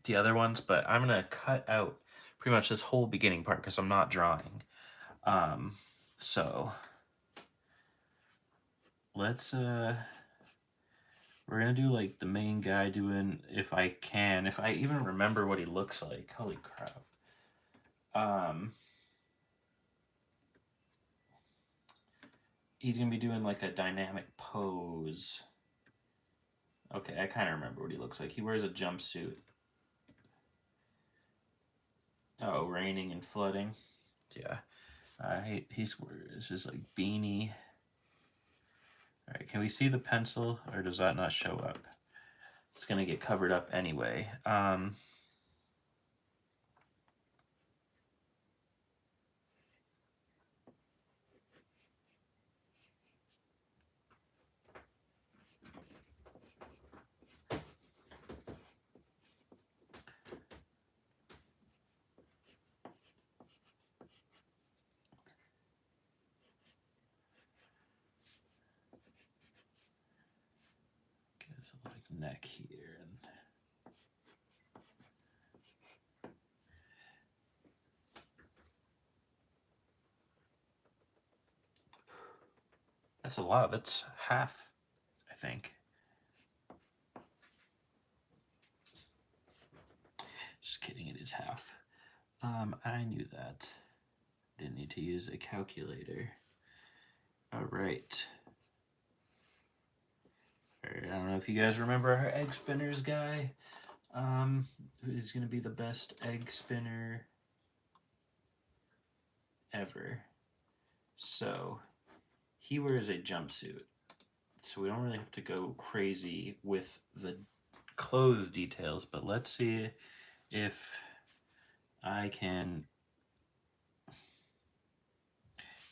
the other ones, but I'm gonna cut out pretty much this whole beginning part because I'm not drawing. So let's we're gonna do like the main guy doing, if I can, if I even remember what he looks like. Holy crap. He's gonna be doing like a dynamic pose. Okay, I kind of remember what he looks like. He wears a jumpsuit. Oh, raining and flooding. Yeah. He's wears his like beanie. All right, can we see the pencil, or does that not show up? It's gonna get covered up anyway. Gives like neck here and. That's a lot. That's half, I think. Just kidding, it is half. I knew that. Didn't need to use a calculator. All right. I don't know if you guys remember our egg spinners guy. Who's gonna be the best egg spinner ever? So he wears a jumpsuit, so we don't really have to go crazy with the clothes details, but let's see if I can.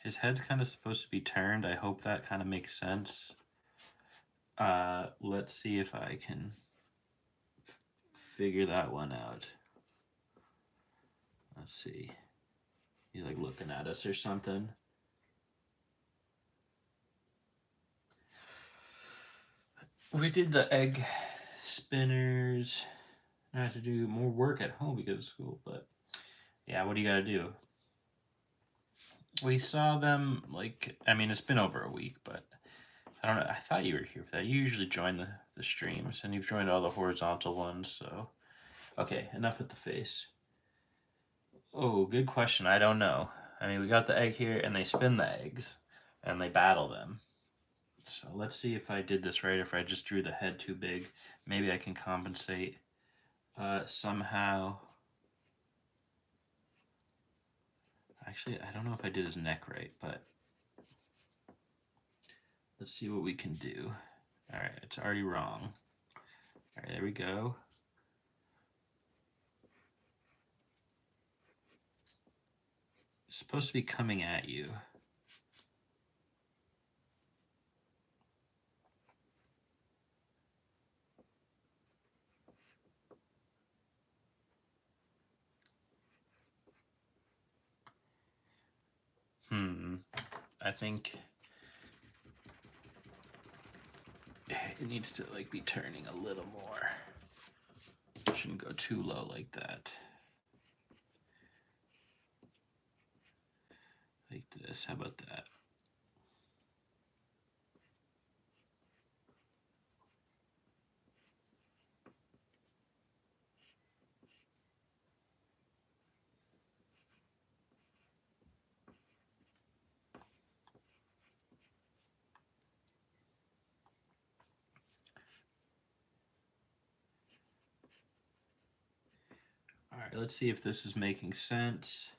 His head's kind of supposed to be turned. I hope that kind of makes sense. Let's see if I can figure that one out. Let's see. He's like looking at us or something. We did the egg spinners. I have to do more work at home because of school, but yeah, what do you gotta do? We saw them, like, I mean, it's been over a week, but I don't know. I thought you were here for that. You usually join the streams, and you've joined all the horizontal ones, so. Okay, enough with the face. Oh, good question. I don't know. I mean, we got the egg here, and they spin the eggs, and they battle them. So let's see if I did this right, if I just drew the head too big. Maybe I can compensate somehow. Actually, I don't know if I did his neck right, but let's see what we can do. All right, it's already wrong. All right, there we go. It's supposed to be coming at you. I think it needs to like be turning a little more. It shouldn't go too low like that. Like this. How about that? All right, let's see if this is making sense.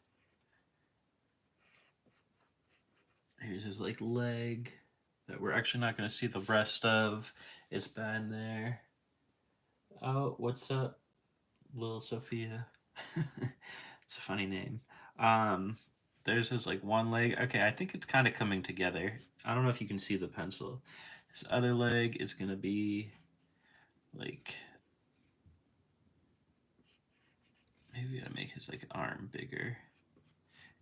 Here's his like leg that we're actually not going to see the rest of. It's bad there. Oh, what's up, little Sophia? It's a funny name. There's his like one leg. Okay, I think it's kind of coming together. I don't know if you can see the pencil. His other leg is gonna be like, maybe we gotta make his like arm bigger.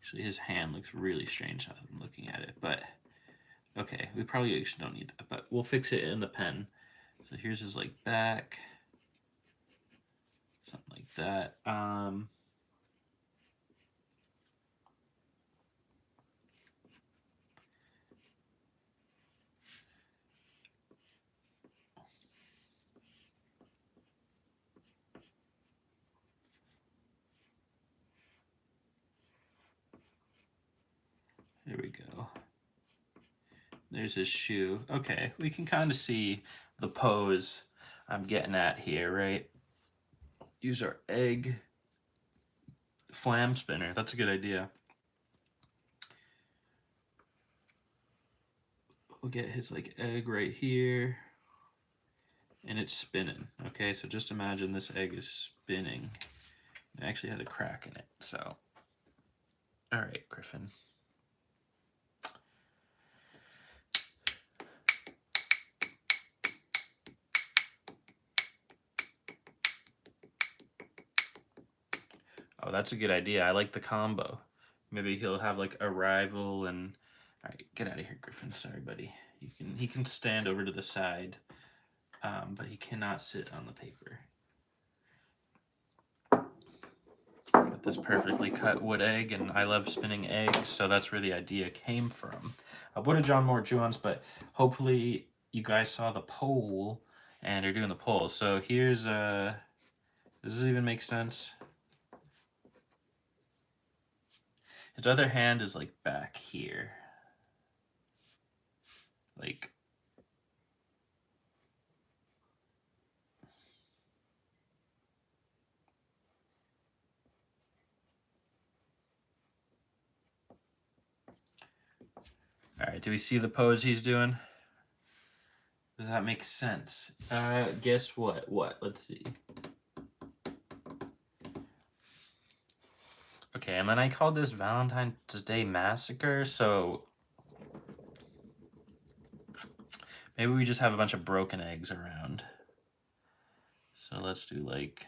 Actually, his hand looks really strange now that I'm looking at it, but okay, we probably actually don't need that, but we'll fix it in the pen. So here's his like back, something like that. There we go. There's his shoe. Okay, we can kind of see the pose I'm getting at here, right? Use our egg flam spinner. That's a good idea. We'll get his like egg right here, and it's spinning. Okay, so just imagine this egg is spinning. It actually had a crack in it, so. All right, Griffin. Oh, that's a good idea. I like the combo. Maybe he'll have like a rival and... All right, get out of here, Griffin. Sorry, buddy. He can stand over to the side, but he cannot sit on the paper. Got this perfectly cut wood egg, and I love spinning eggs, so that's where the idea came from. I would have drawn more Juons, but hopefully you guys saw the poll and are doing the poll. So here's does this even make sense? His other hand is like back here. Like, all right, do we see the pose he's doing? Does that make sense? Guess what? Let's see. Okay, and then I called this Valentine's Day Massacre, so maybe we just have a bunch of broken eggs around. So let's do like...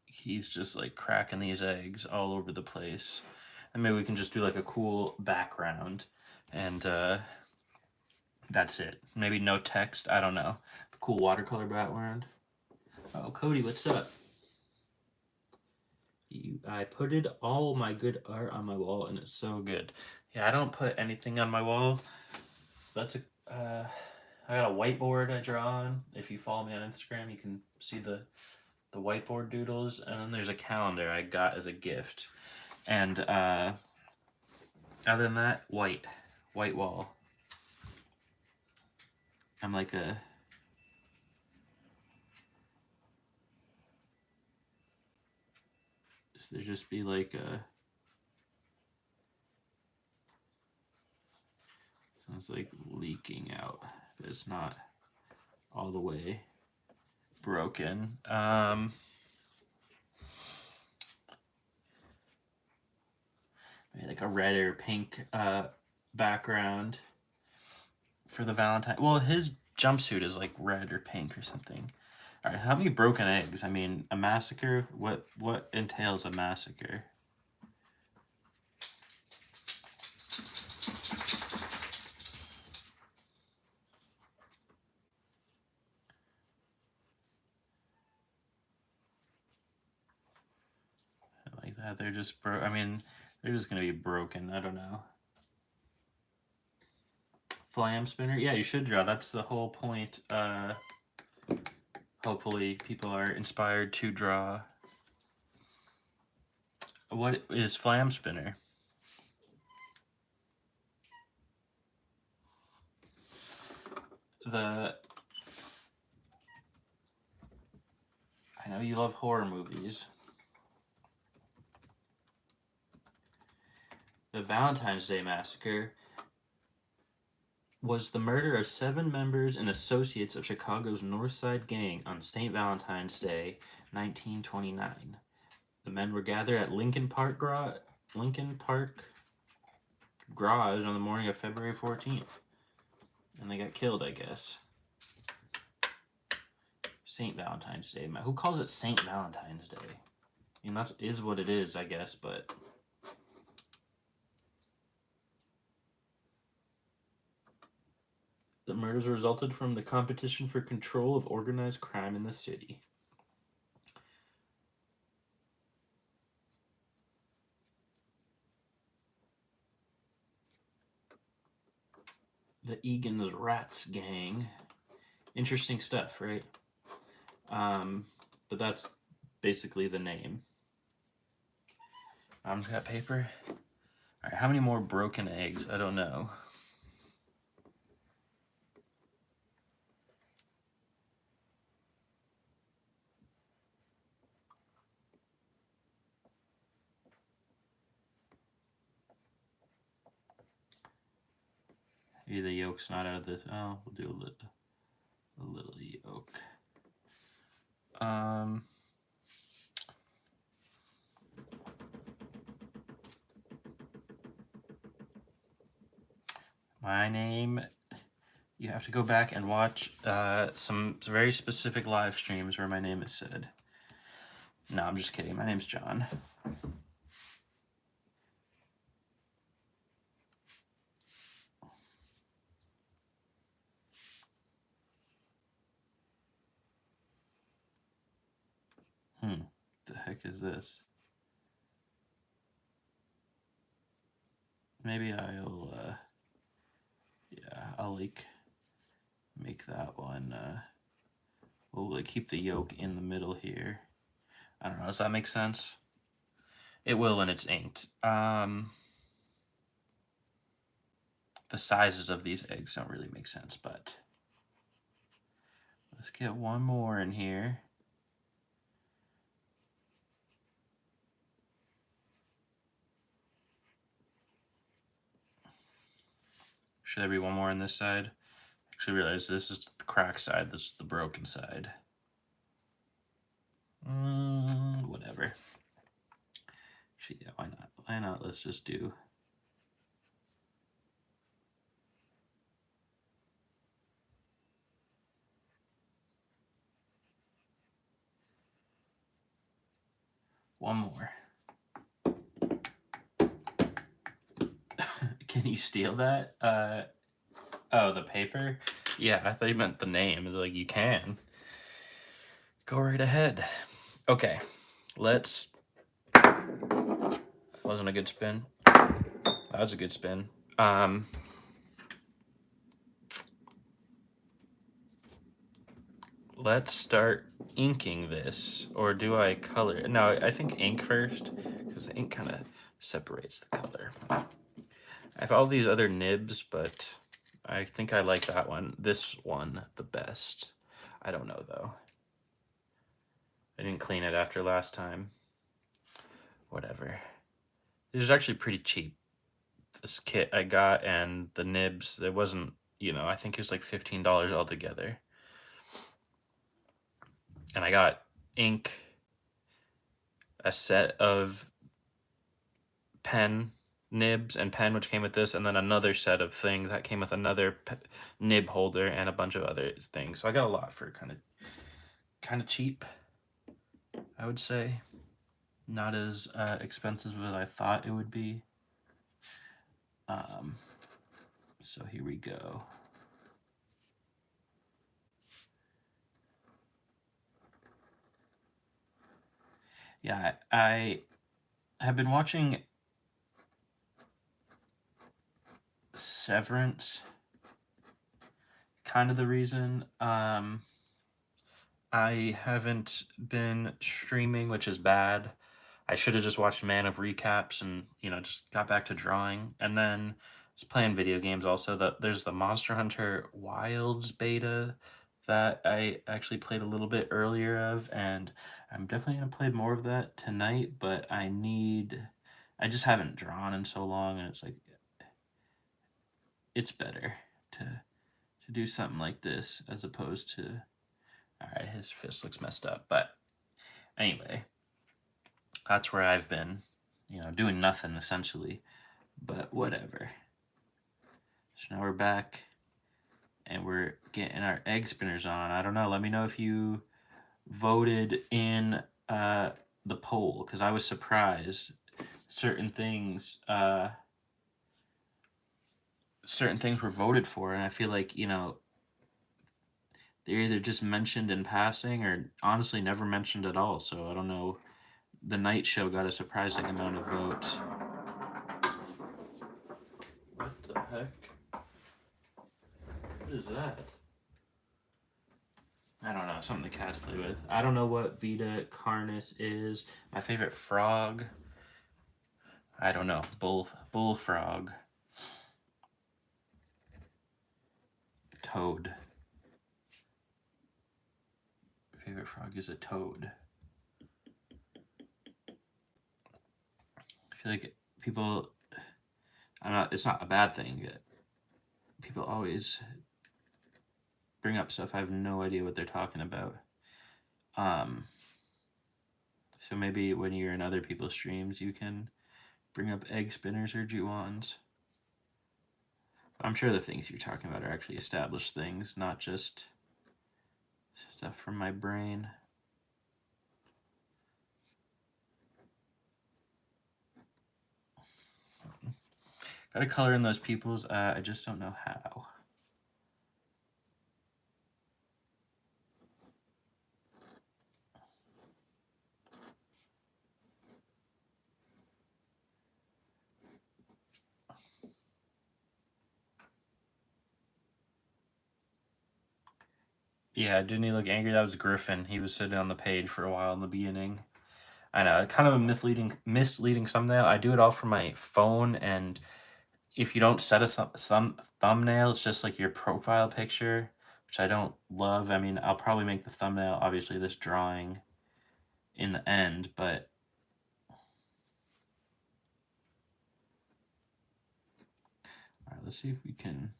He's just like cracking these eggs all over the place. And maybe we can just do like a cool background, and that's it. Maybe no text, I don't know. Cool watercolor background. Oh, Cody, what's up? I put all my good art on my wall, and it's so good. Yeah, I don't put anything on my wall. That's I got a whiteboard I draw on. If you follow me on Instagram, you can see the whiteboard doodles, and then there's a calendar I got as a gift. And other than that, white wall. I'm like a... There just be like a... Sounds like leaking out, but it's not all the way broken. Maybe like a red or pink background for the Valentine. Well, his jumpsuit is like red or pink or something. All right, how many broken eggs? I mean, a massacre? What entails a massacre? Like that, they're just I mean, they're just gonna be broken. I don't know. Flam spinner? Yeah, you should draw. That's the whole point. Hopefully people are inspired to draw. What is flam spinner? I know you love horror movies. The Valentine's Day Massacre was the murder of 7 members and associates of Chicago's North Side Gang on St. Valentine's Day, 1929. The men were gathered at Lincoln Park Garage on the morning of February 14th. And they got killed, I guess. St. Valentine's Day. Who calls it St. Valentine's Day? I mean, that is what it is, I guess, but... The murders resulted from the competition for control of organized crime in the city. The Egan's Rats Gang. Interesting stuff, right? But that's basically the name. Mom's got paper. All right, how many more broken eggs? I don't know. Maybe the yolk's not out of this. Oh, we'll do a little yolk. My name, you have to go back and watch some very specific live streams where my name is said. No, I'm just kidding. My name's John. The heck is this? Maybe I'll, yeah, I'll like make that one, we'll like keep the yolk in the middle here. I don't know, does that make sense? It will when it's inked. The sizes of these eggs don't really make sense, but let's get one more in here. Should there be one more on this side? Actually realize this is the crack side, this is the broken side. Whatever. Yeah, why not? Why not? Let's just do one more. Can you steal that? Oh, the paper? Yeah, I thought you meant the name. It's like, you can. Go right ahead. Okay, let's... That wasn't a good spin. That was a good spin. Let's start inking this. Or do I color it? No, I think ink first, because the ink kind of separates the color. I have all these other nibs, but I think I like that one. This one the best. I don't know, though. I didn't clean it after last time. Whatever. This is actually pretty cheap. This kit I got and the nibs, it wasn't, you know, I think it was like $15 altogether. And I got ink, a set of pen nibs and pen, which came with this, and then another set of things that came with another nib holder and a bunch of other things. So I got a lot for kind of cheap, I would say. Not as expensive as I thought it would be. So here we go. Yeah, I have been watching Severance. Kind of the reason. I haven't been streaming, which is bad. I should have just watched Man of Recaps and, you know, just got back to drawing. And then I was playing video games also. There's the Monster Hunter Wilds beta that I actually played a little bit earlier of, and I'm definitely going to play more of that tonight, but I just haven't drawn in so long, and it's like, it's better to do something like this as opposed to, all right, his fist looks messed up, but anyway, that's where I've been, you know, doing nothing essentially, but whatever. So now we're back and we're getting our egg spinners on. I don't know, let me know if you voted in the poll, because I was surprised certain things certain things were voted for, and I feel like, they're either just mentioned in passing or honestly never mentioned at all. So I don't know. The night show got a surprising amount of votes. What the heck? What is that? I don't know. Something the cats play with. I don't know what Vita Carnis is. My favorite frog. I don't know. Bullfrog. Toad. My favorite frog is a toad. I feel like people. It's not a bad thing. People always bring up stuff I have no idea what they're talking about. So maybe when you're in other people's streams, you can bring up egg spinners or Juons. I'm sure the things you're talking about are actually established things, not just stuff from my brain. Gotta color in those peoples. I just don't know how. Yeah, didn't he look angry? That was Griffin. He was sitting on the page for a while in the beginning. I know, kind of a misleading thumbnail. I do it all from my phone, and if you don't set a thumbnail, it's just like your profile picture, which I don't love. I mean, I'll probably make the thumbnail, obviously, this drawing in the end, but all right, let's see if we can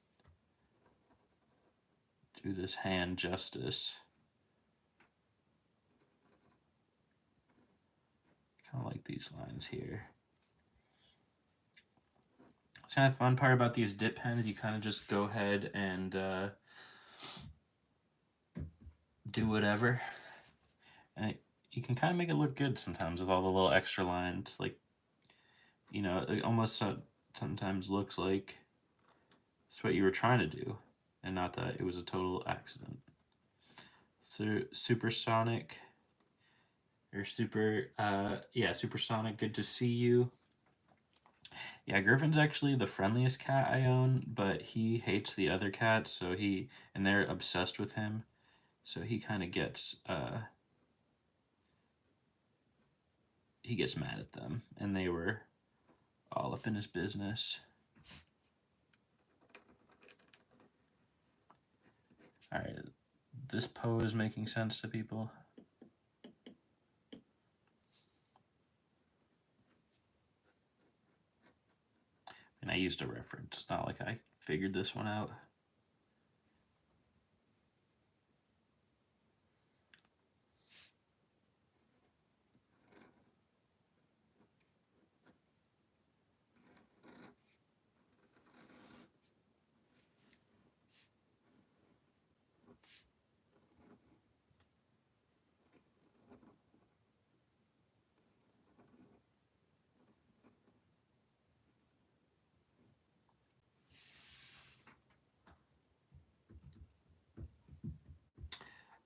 do this hand justice. Kind of like these lines here. It's kind of fun part about these dip pens. You kind of just go ahead and do whatever, and you can kind of make it look good sometimes with all the little extra lines. Like, it almost sometimes looks like it's what you were trying to do, and not that it was a total accident. So Supersonic, or Supersonic. Good to see you. Yeah, Griffin's actually the friendliest cat I own, but he hates the other cats, and they're obsessed with him. So he kind of gets he gets mad at them, and they were all up in his business. All right, this pose is making sense to people. And I used a reference, not like I figured this one out.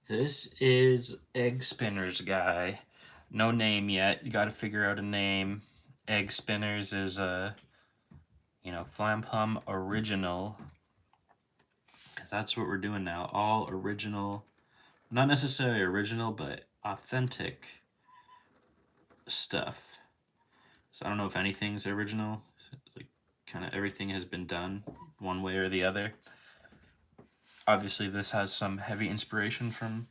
This is Egg Spinners guy. No name yet. You got to figure out a name. Egg Spinners is Flam Plum original. Because that's what we're doing now. All original. Not necessarily original, but authentic stuff. So I don't know if anything's original. Like, kind of everything has been done one way or the other. Obviously, this has some heavy inspiration from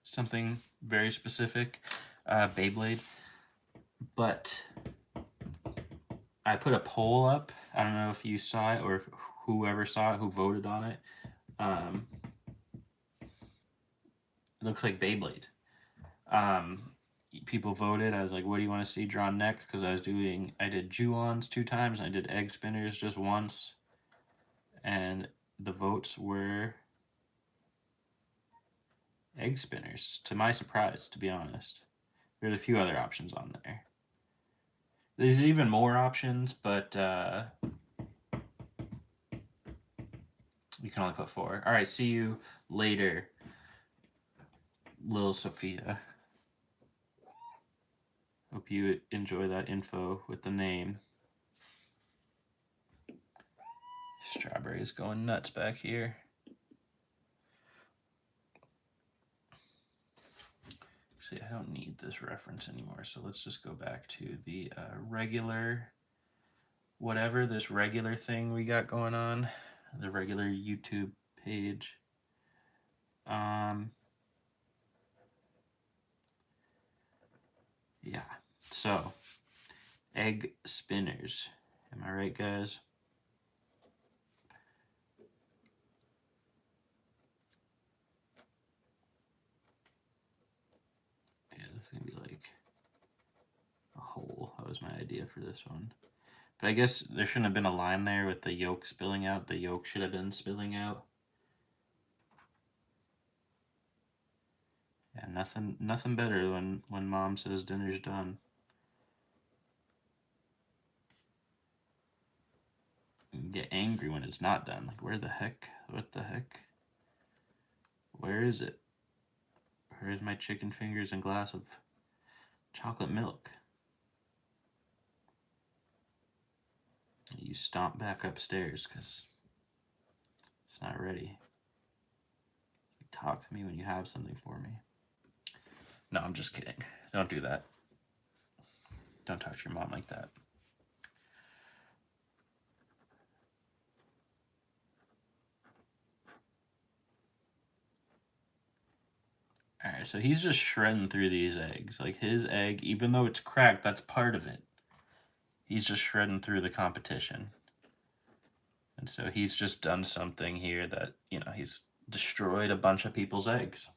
something very specific, Beyblade. But I put a poll up. I don't know if you saw it or if whoever saw it, who voted on it. It looks like Beyblade. People voted. I was like, what do you want to see drawn next? Because I did Juons 2 times, and I did Egg Spinners just once. And the votes were Egg Spinners, to my surprise, to be honest. There's a few other options on there. There's even more options, but You can only put 4. All right, see you later, Lil Sophia. Hope you enjoy that info with the name. Strawberry is going nuts back here. See, I don't need this reference anymore, so let's just go back to the regular, whatever this regular thing we got going on, the regular YouTube page. Yeah, so egg spinners. Am I right, guys? Yeah, this is gonna be like a hole. That was my idea for this one. But I guess there shouldn't have been a line there with the yolk spilling out. The yolk should have been spilling out. Yeah, nothing better when mom says dinner's done. You get angry when it's not done. Like, where the heck? What the heck? Where is it? Where's my chicken fingers and glass of chocolate milk? You stomp back upstairs because it's not ready. Talk to me when you have something for me. No, I'm just kidding. Don't do that. Don't talk to your mom like that. Alright, so he's just shredding through these eggs. Like, his egg, even though it's cracked, that's part of it. He's just shredding through the competition. And so he's just done something here that, you know, he's destroyed a bunch of people's eggs.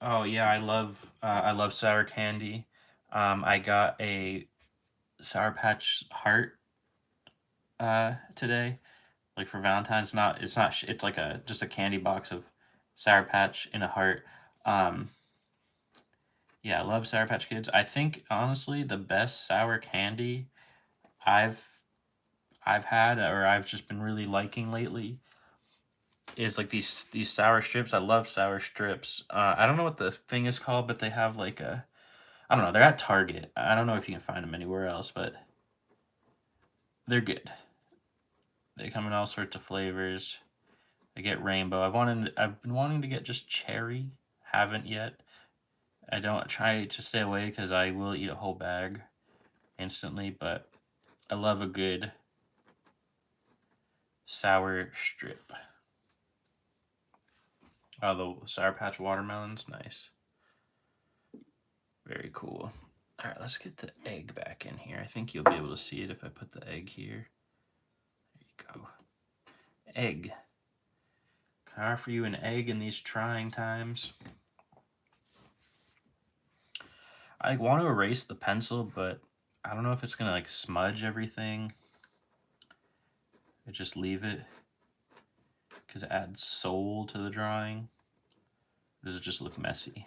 Oh yeah, I love sour candy. I got a Sour Patch heart today, like for Valentine's. It's like just a candy box of Sour Patch in a heart. Yeah, I love Sour Patch Kids. I think honestly the best sour candy I've had, or I've just been really liking lately, is like these sour strips. I love sour strips. I don't know what the thing is called, but they have like I don't know. They're at Target. I don't know if you can find them anywhere else, but they're good. They come in all sorts of flavors. I get rainbow. I've been wanting to get just cherry. Haven't yet. I don't try to stay away because I will eat a whole bag instantly, but I love a good sour strip. Oh, the Sour Patch watermelon's nice. Very cool. All right, let's get the egg back in here. I think you'll be able to see it if I put the egg here. There you go. Egg. Can I offer you an egg in these trying times? I want to erase the pencil, but I don't know if it's gonna like smudge everything. I just leave it because it adds soul to the drawing. Or does it just look messy?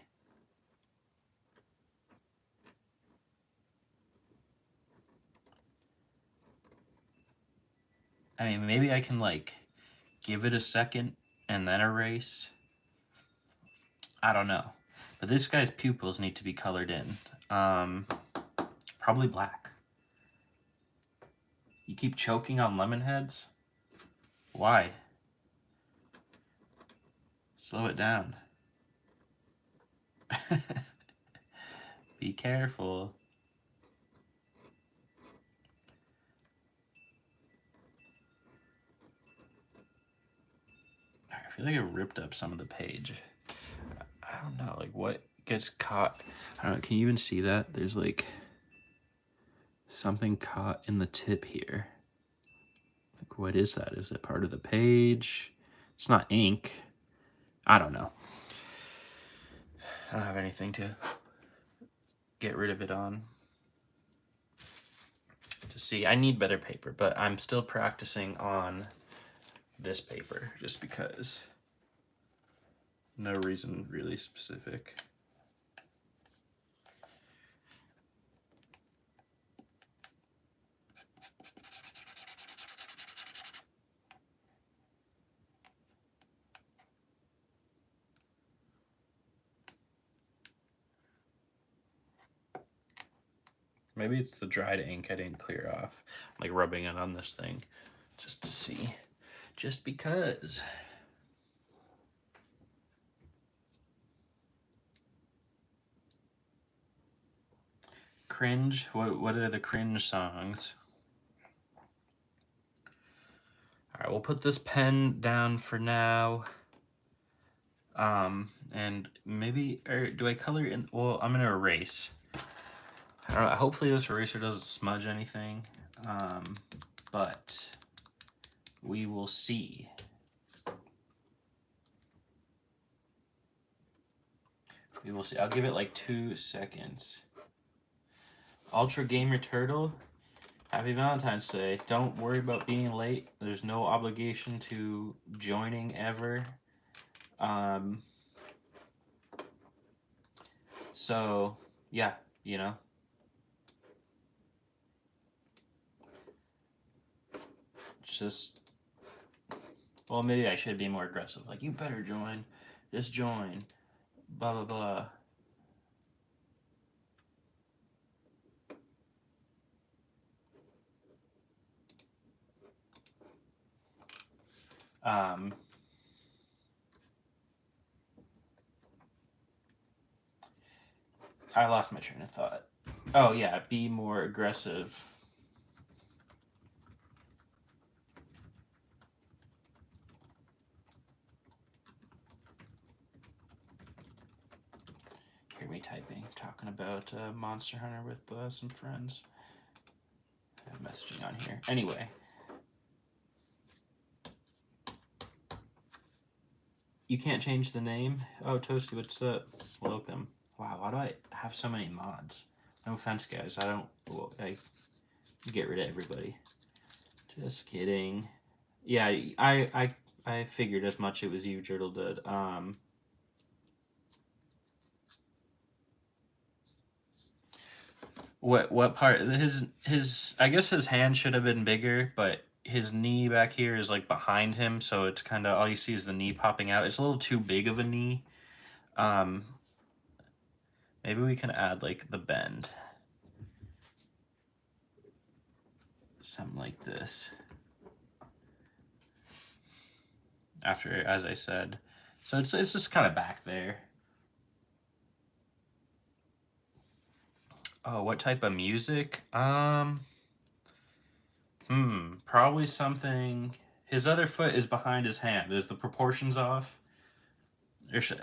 I mean, maybe I can like give it a second and then erase. I don't know. But this guy's pupils need to be colored in. Probably black. You keep choking on lemon heads? Why? Slow it down. Be careful. I feel like I ripped up some of the page. I don't know, like what gets caught. I don't know, can you even see that? There's like something caught in the tip here. Like, what is that? Is it part of the page? It's not ink. I don't know. I don't have anything to get rid of it on. To see, I need better paper, but I'm still practicing on this paper just because. No reason really specific. Maybe it's the dried ink I didn't clear off. I'm like rubbing it on this thing just to see. Just because. Cringe? What are the cringe songs? Alright, we'll put this pen down for now. And maybe, or do I color in? Well, I'm gonna erase. I don't know, hopefully this eraser doesn't smudge anything. But we will see. We will see. I'll give it like 2 seconds. Ultra Gamer Turtle, happy Valentine's Day. Don't worry about being late. There's no obligation to joining ever. So, yeah, you know. Just, well, maybe I should be more aggressive. Like, you better join. Just join. Blah, blah, blah. I lost my train of thought. Oh, yeah, be more aggressive. Hear me typing, talking about Monster Hunter with some friends. I have messaging on here. Anyway. You can't change the name? Oh, Toasty, what's up? Welcome. Wow, why do I have so many mods? No offense, guys. I don't... Well, I get rid of everybody. Just kidding. Yeah, I figured as much it was you, Turtle did. What part? His I guess his hand should have been bigger, but his knee back here is like behind him, so it's kind of all you see is the knee popping out. It's a little too big of a knee. Maybe we can add like the bend. Something like this. After, as I said. So it's just kind of back there. Oh, what type of music? Probably something... His other foot is behind his hand. Is the proportions off?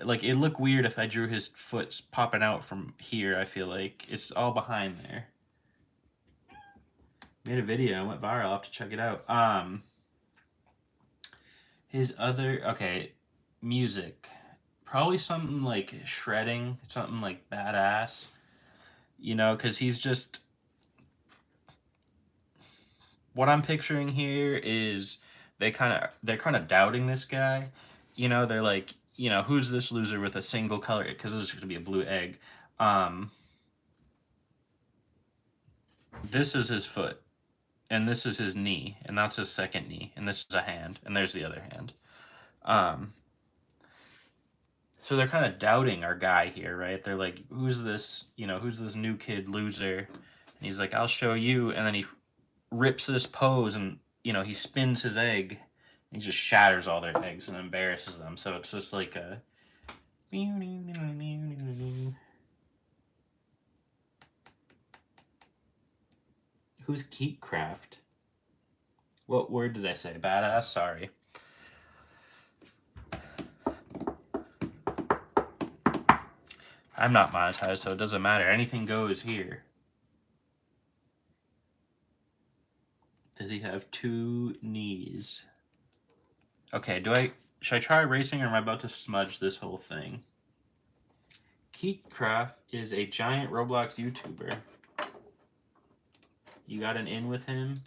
Like, it'd look weird if I drew his foot popping out from here, I feel like. It's all behind there. Made a video and went viral. I'll have to check it out. His other... Okay, music. Probably something like shredding. Something like badass. You know, because he's just... What I'm picturing here is they're kind of doubting this guy. You know, they're like, you know, who's this loser with a single color? Because this is going to be a blue egg. This is his foot, and this is his knee, and that's his second knee, and this is a hand, and there's the other hand. So they're kind of doubting our guy here, right? They're like, who's this, you know, who's this new kid loser? And he's like, I'll show you, and then he rips this pose, and, you know, he spins his egg, and he just shatters all their eggs and embarrasses them. So it's just like a... Who's Keepcraft? What word did I say? Badass? Sorry. I'm not monetized, so it doesn't matter. Anything goes here. Does he have 2 knees? Okay, should I try erasing, or am I about to smudge this whole thing? Keepcraft is a giant Roblox YouTuber. You got an in with him?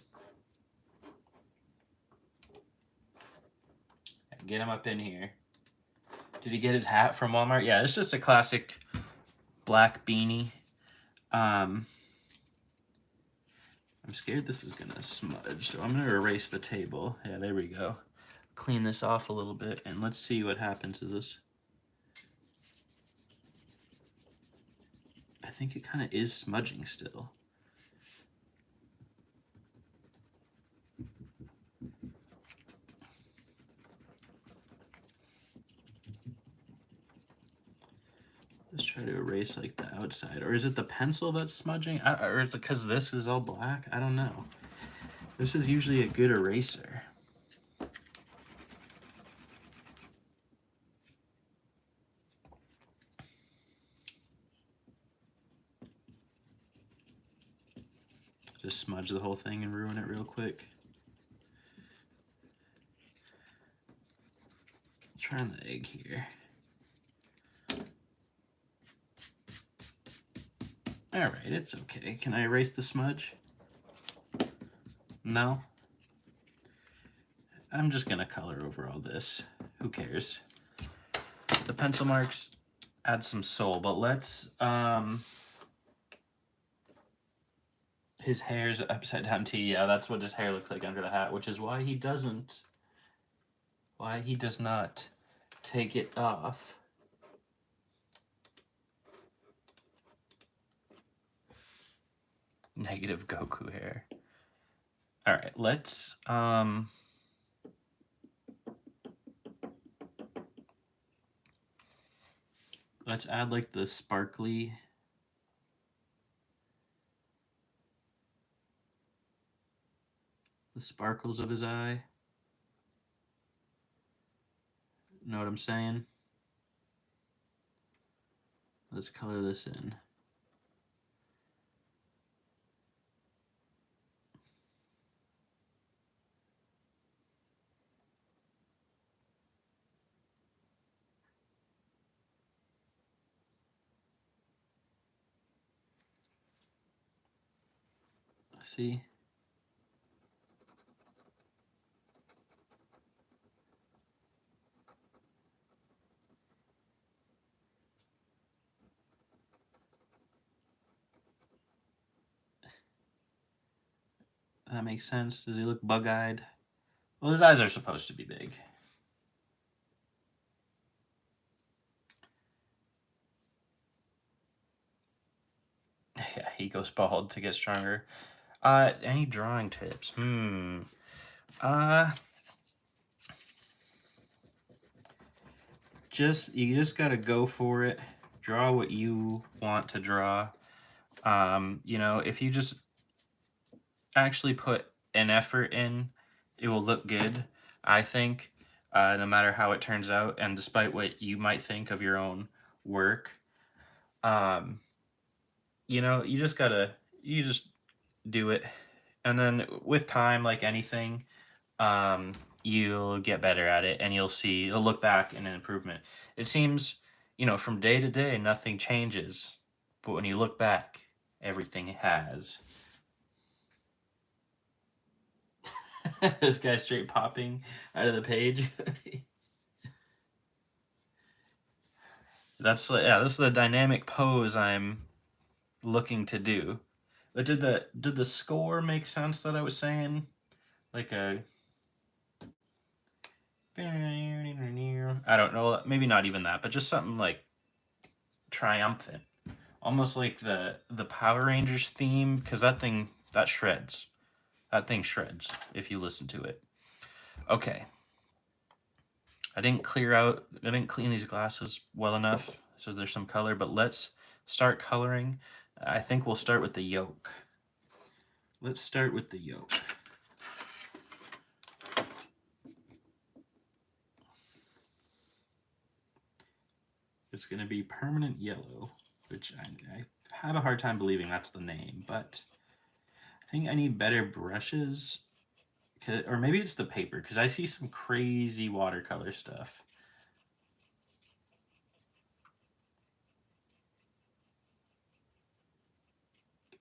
Get him up in here. Did he get his hat from Walmart? Yeah, it's just a classic black beanie. I'm scared this is gonna smudge, so I'm gonna erase the table. Yeah, there we go. Clean this off a little bit, and let's see what happens to this. I think it kind of is smudging still. erase like the outside, or is it the pencil that's smudging? Or is it because this is all black? I don't know. This is usually a good eraser. Just smudge the whole thing and ruin it real quick. Trying the egg here. Alright, it's okay. Can I erase the smudge? No? I'm just gonna color over all this. Who cares? The pencil marks add some soul, but let's his hair's upside down T. Yeah, that's what his hair looks like under the hat, which is why he does not take it off. Negative Goku hair. All right, let's add like the sparkly sparkles of his eye. Know what I'm saying? Let's color this in. See? That makes sense. Does he look bug-eyed? Well, his eyes are supposed to be big. Yeah, he goes bald to get stronger. Any drawing tips? You just gotta go for it. Draw what you want to draw. You know, if you just actually put an effort in, it will look good, I think, no matter how it turns out, and despite what you might think of your own work. You know, you just do it, and then with time, like anything, you'll get better at it, and you'll look back in an improvement. It seems, you know, from day to day, nothing changes, but when you look back, everything has. This guy's straight popping out of the page. This is the dynamic pose I'm looking to do. But did the score make sense that I was saying? Like a I don't know, maybe not even that, but just something like triumphant. Almost like the Power Rangers theme, because that shreds. That thing shreds if you listen to it. Okay. I didn't clean these glasses well enough, so there's some color, but let's start coloring. I think we'll start with the yolk. Let's start with the yolk. It's going to be permanent yellow, which I have a hard time believing that's the name, but I think I need better brushes, or maybe it's the paper, because I see some crazy watercolor stuff.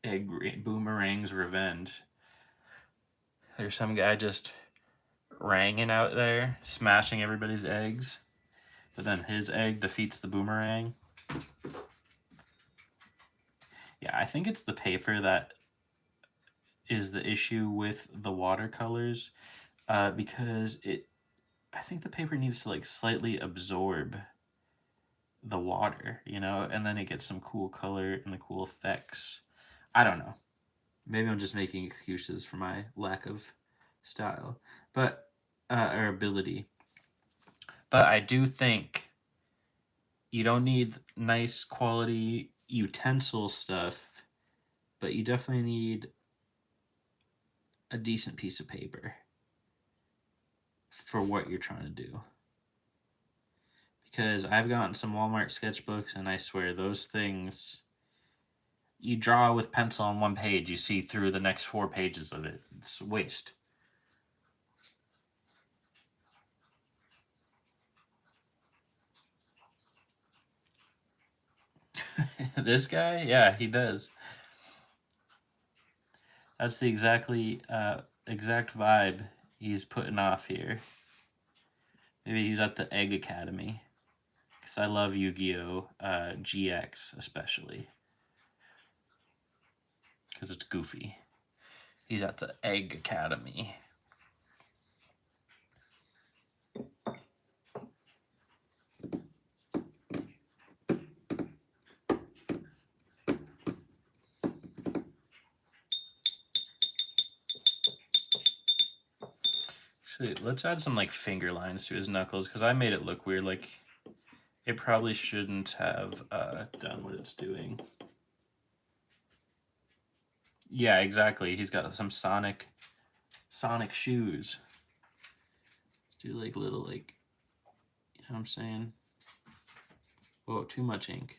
Egg Boomerang's Revenge. There's some guy just ranging out there, smashing everybody's eggs, but then his egg defeats the boomerang. Yeah, I think it's the paper that is the issue with the watercolors, because I think the paper needs to like slightly absorb the water, you know, and then it gets some cool color and the cool effects. I don't know. Maybe I'm just making excuses for my lack of style, but or ability. But I do think you don't need nice quality utensil stuff, but you definitely need a decent piece of paper for what you're trying to do. Because I've gotten some Walmart sketchbooks, and I swear those things, you draw with pencil on one page, you see through the next 4 pages of it. It's a waste. This guy? Yeah, he does. That's the exact vibe he's putting off here. Maybe he's at the Egg Academy. Because I love Yu-Gi-Oh! GX, especially. Because it's goofy. He's at the Egg Academy. Actually, let's add some like finger lines to his knuckles, because I made it look weird. Like, it probably shouldn't have done what it's doing. Yeah, exactly. He's got some Sonic shoes. Do like little, like, you know what I'm saying? Whoa, too much ink.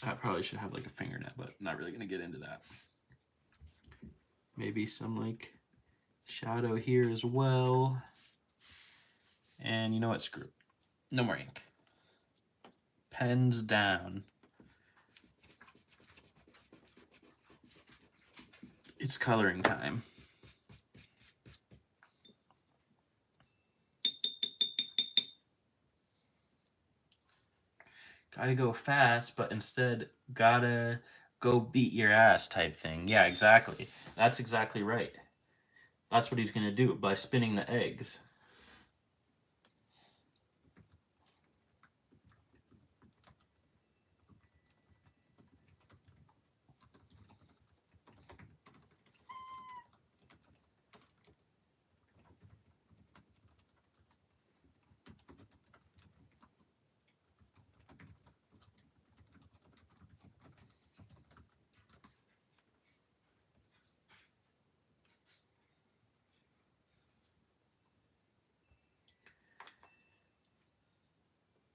I probably should have like a fingernail, but I'm not really gonna get into that. Maybe some like shadow here as well. And you know what? Screw it. No more ink. Pens down. It's coloring time. Gotta go fast, but instead gotta go beat your ass type thing. Yeah, exactly. That's exactly right. That's what he's gonna do by spinning the eggs.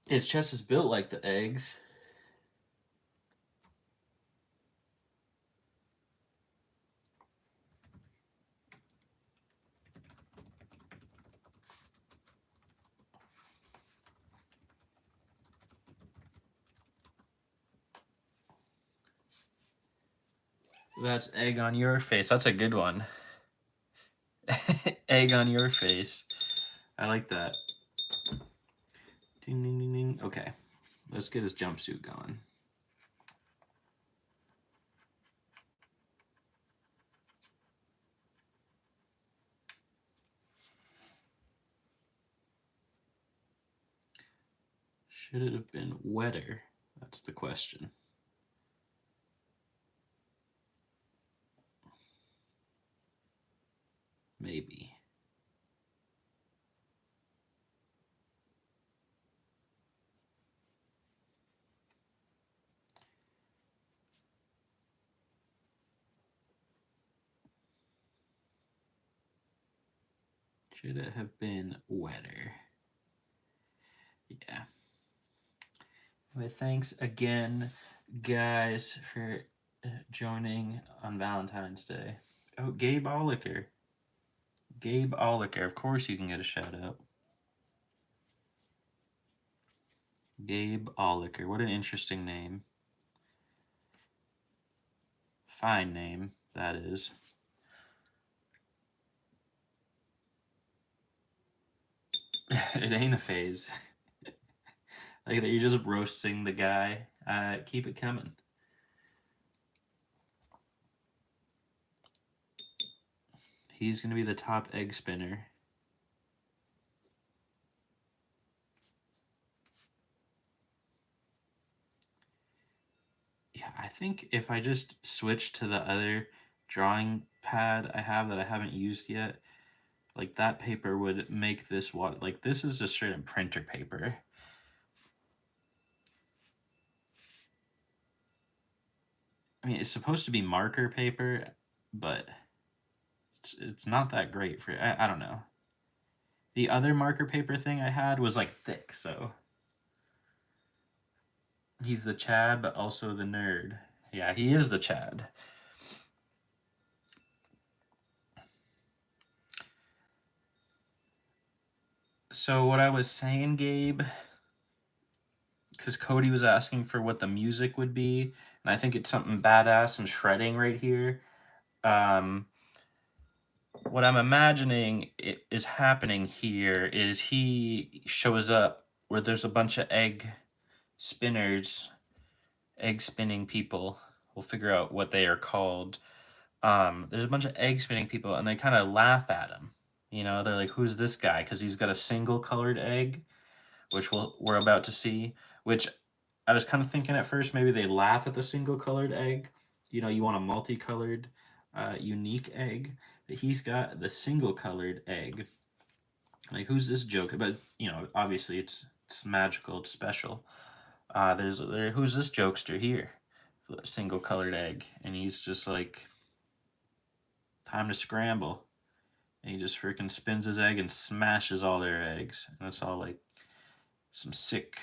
His chest is built like the eggs. That's egg on your face. That's a good one. Egg on your face. I like that. Ding, ding, ding, ding. Okay, let's get his jumpsuit going. Should it have been wetter? That's the question. Maybe. Should it have been wetter? Yeah. Anyway, thanks again, guys, for joining on Valentine's Day. Oh, Gabe Oliker. Gabe Oliker. Of course you can get a shout out. Gabe Oliker. What an interesting name. Fine name, that is. It ain't a phase. Like that, you're just roasting the guy. Keep it coming. He's gonna be the top egg spinner. Yeah, I think if I just switch to the other drawing pad I have that I haven't used yet, Like that paper would make this water. Like this is just straight up printer paper. I mean, it's supposed to be marker paper, but it's not that great for. I don't know. The other marker paper thing I had was like thick, so he's the Chad, but also the nerd. Yeah, he is the Chad. So what I was saying, Gabe, because Cody was asking for what the music would be, and I think it's something badass and shredding right here. What I'm imagining is happening here is he shows up where there's a bunch of egg spinners, egg spinning people. We'll figure out what they are called. There's a bunch of egg spinning people, and they kind of laugh at him. You know, they're like, "Who's this guy?" Because he's got a single colored egg, which we're about to see. Which I was kind of thinking at first maybe they laugh at the single colored egg. You know, you want a multicolored, unique egg. But he's got the single colored egg. Like, who's this joke? But you know, obviously it's magical, it's special. Who's this jokester here? Single colored egg, and he's just like, time to scramble. And he just freaking spins his egg and smashes all their eggs, and it's all like some sick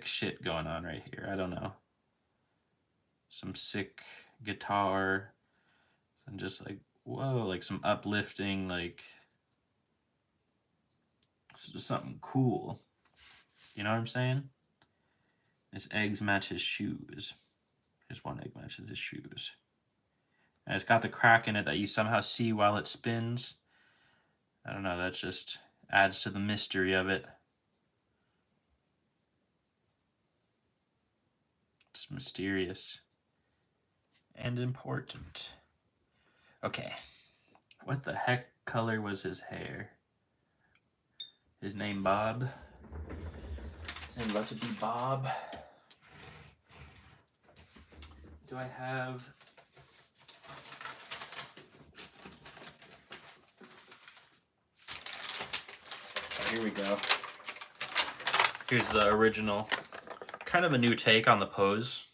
shit going on right here. I don't know. Some sick guitar and just like, whoa, like some uplifting, like it's just something cool. You know what I'm saying? His eggs match his shoes. His one egg matches his shoes. And it's got the crack in it that you somehow see while it spins. I don't know, that just adds to the mystery of it. It's mysterious and important. Okay. What the heck color was his hair? His name Bob. His name about to be Bob. Do I have... Oh, here we go. Here's the original. Kind of a new take on the pose.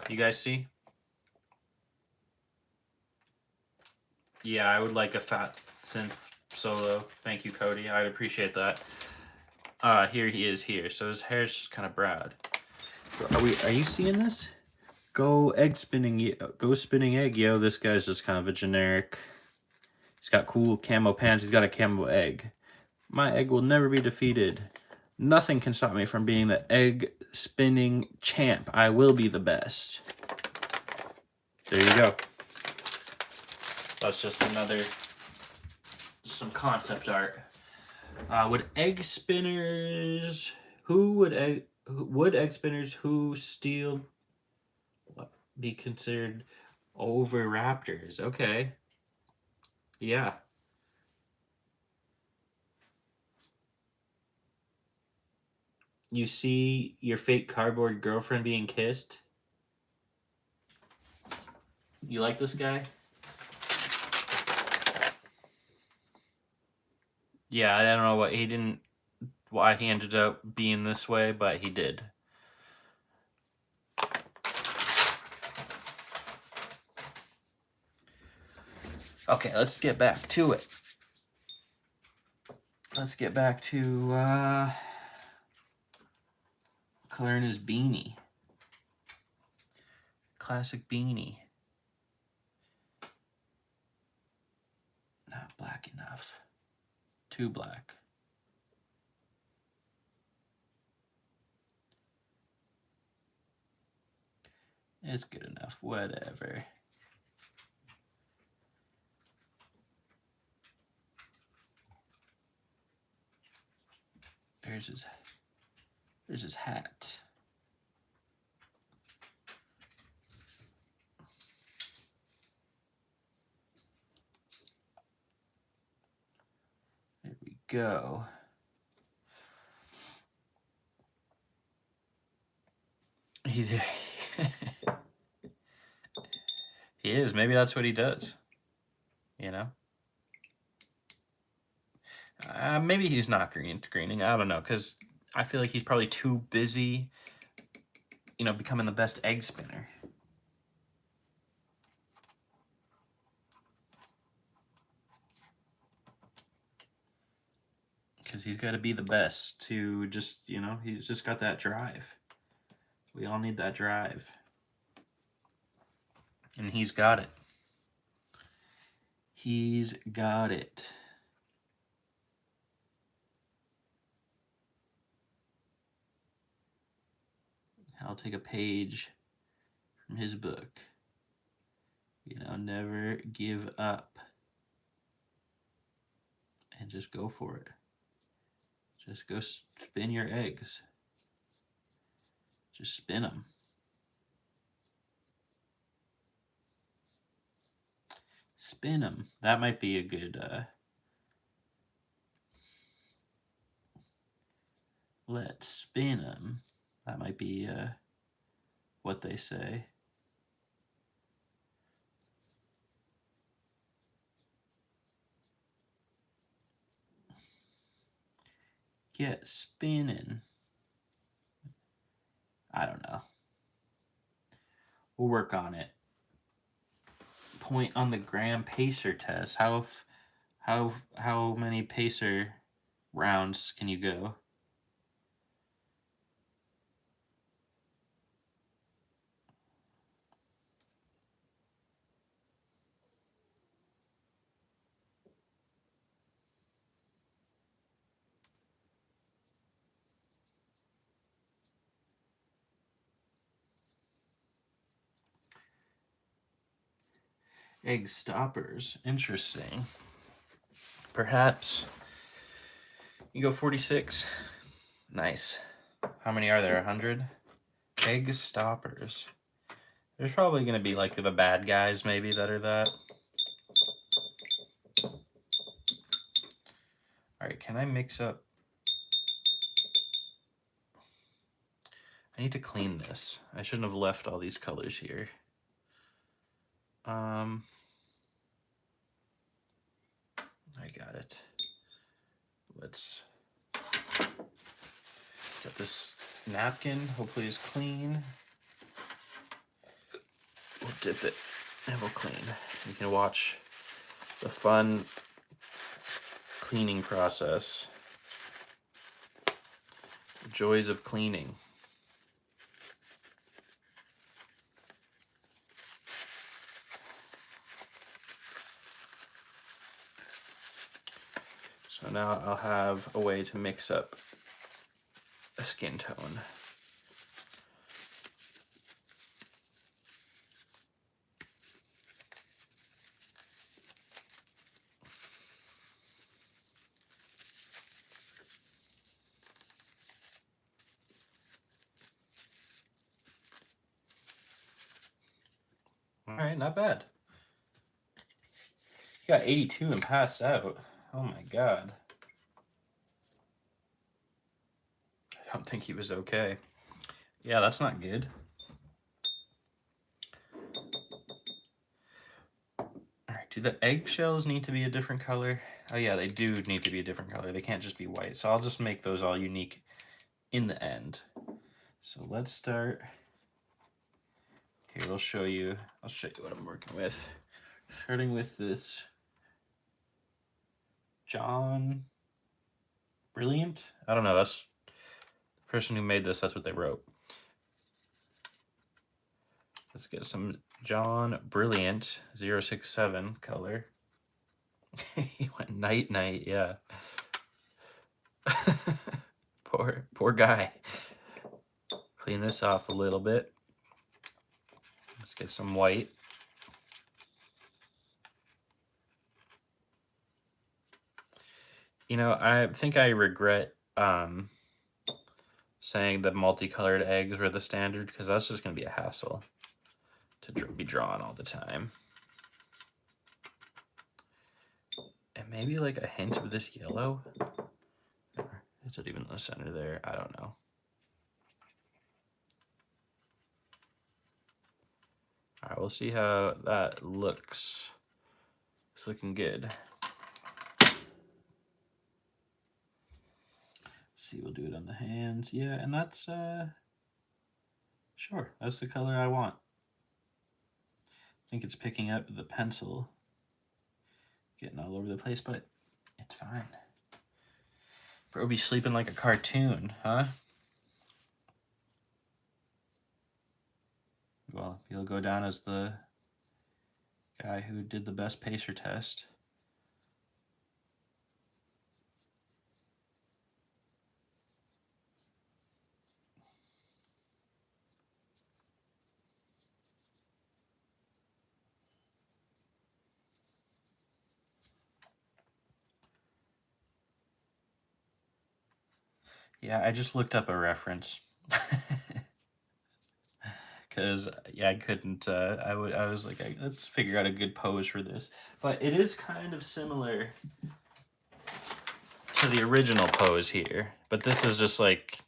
You guys see? Yeah, I would like a fat synth solo. Thank you, Cody. I'd appreciate that. Here he is here. So his hair's just kind of broad. Are you seeing this? Go egg spinning, go spinning egg, yo. This guy's just kind of a generic. He's got cool camo pants. He's got a camo egg. My egg will never be defeated. Nothing can stop me from being the egg spinning champ. I will be the best. There you go. That's just some concept art. Would egg spinners who steal be considered over raptors? Okay. Yeah. You see your fake cardboard girlfriend being kissed? You like this guy? Yeah, I don't know why he ended up being this way, but he did. Okay, let's get back to it. Let's get back to coloring his beanie. Classic beanie. Not black enough. Too black. It's good enough. Whatever. There's his hat. There we go. He's he is. Maybe that's what he does. You know? Maybe he's not greening. I don't know, because I feel like he's probably too busy, you know, becoming the best egg spinner. Because he's got to be the best to just, you know, he's just got that drive. We all need that drive. And he's got it. He's got it. I'll take a page from his book. You know, never give up. And just go for it. Just go spin your eggs. Just spin them. Spin them. That might be a good... let's spin them. That might be what they say. Get spinning. I don't know. We'll work on it. Point on the Graham Pacer test. How many Pacer rounds can you go? Egg stoppers. Interesting. Perhaps you go 46. Nice. How many are there? 100? Egg stoppers. There's probably going to be like the bad guys maybe that are that. All right, can I mix up? I need to clean this. I shouldn't have left all these colors here. I got it. Let's get this napkin. Hopefully it's clean. We'll dip it and we'll clean. You can watch the fun cleaning process. The joys of cleaning. So now I'll have a way to mix up a skin tone. All right, not bad. He got 82 and passed out. Oh my God. I don't think he was okay. Yeah, that's not good. All right, do the eggshells need to be a different color? Oh yeah, they do need to be a different color. They can't just be white. So I'll just make those all unique in the end. So let's start. Here, I'll show you what I'm working with. Starting with this John Brilliant. I don't know, that's the person who made this, that's what they wrote. Let's get some John Brilliant 067 color. He went night night, yeah. poor guy. Clean this off a little bit. Let's get some white. You know, I think I regret saying that multicolored eggs were the standard, because that's just going to be a hassle to be drawn all the time. And maybe like a hint of this yellow. Is it even in the center there? I don't know. All right, we'll see how that looks. It's looking good. see, we'll do it on the hands. Yeah, and that's, sure, that's the color I want. I think it's picking up the pencil, getting all over the place, but it's fine. Bro be sleeping like a cartoon, huh? Well, he'll go down as the guy who did the best pacer test. Yeah, I just looked up a reference. Because, yeah, I couldn't, I was like, let's figure out a good pose for this. But it is kind of similar to the original pose here. But this is just like,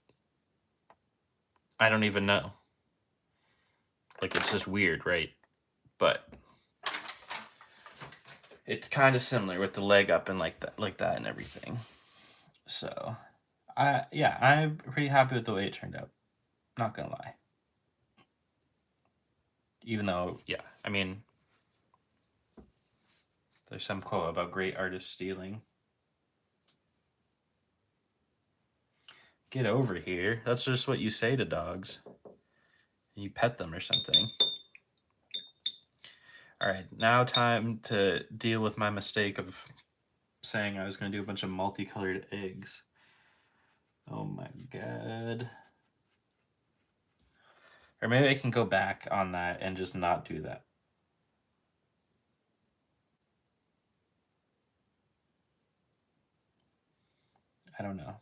I don't even know. Like, it's just weird, right? But it's kind of similar with the leg up and like that and everything. So, yeah, I'm pretty happy with the way it turned out. Not gonna lie. Even though, yeah, I mean, there's some quote about great artists stealing. Get over here. That's just what you say to dogs. You pet them or something. All right, now time to deal with my mistake of saying I was going to do a bunch of multicolored eggs. Oh my god. Or maybe I can go back on that and just not do that. I don't know.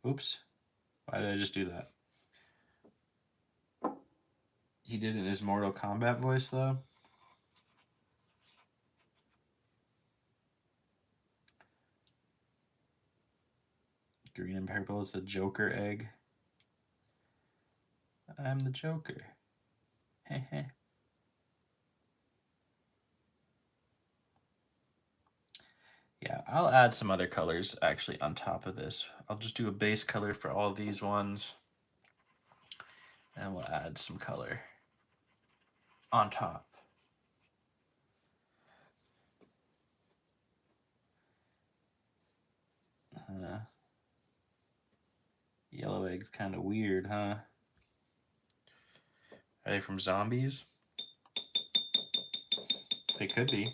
Oops. Why did I just do that? He did it in his Mortal Kombat voice, though. Green and purple is the Joker egg. I'm the Joker. Heh. Yeah, I'll add some other colors actually on top of this. I'll just do a base color for all these ones. And we'll add some color on top. Yellow egg's kind of weird, huh? Are they from zombies? They could be.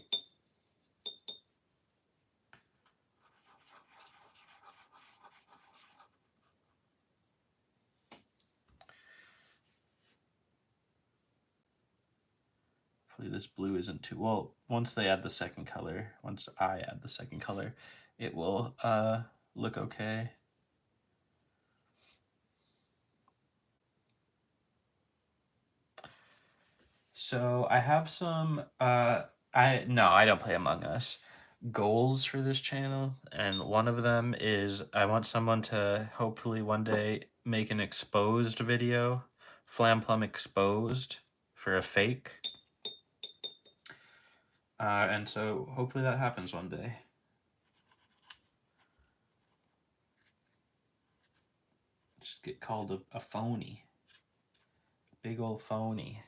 Hopefully this blue isn't too... Well, once they add the second color, once I add the second color, it will look okay. So I have some... No, I don't play Among Us. Goals for this channel, and one of them is I want someone to hopefully one day make an exposed video, Flam Plum exposed, for a fake. And so hopefully that happens one day. Just get called a phony. Big old phony.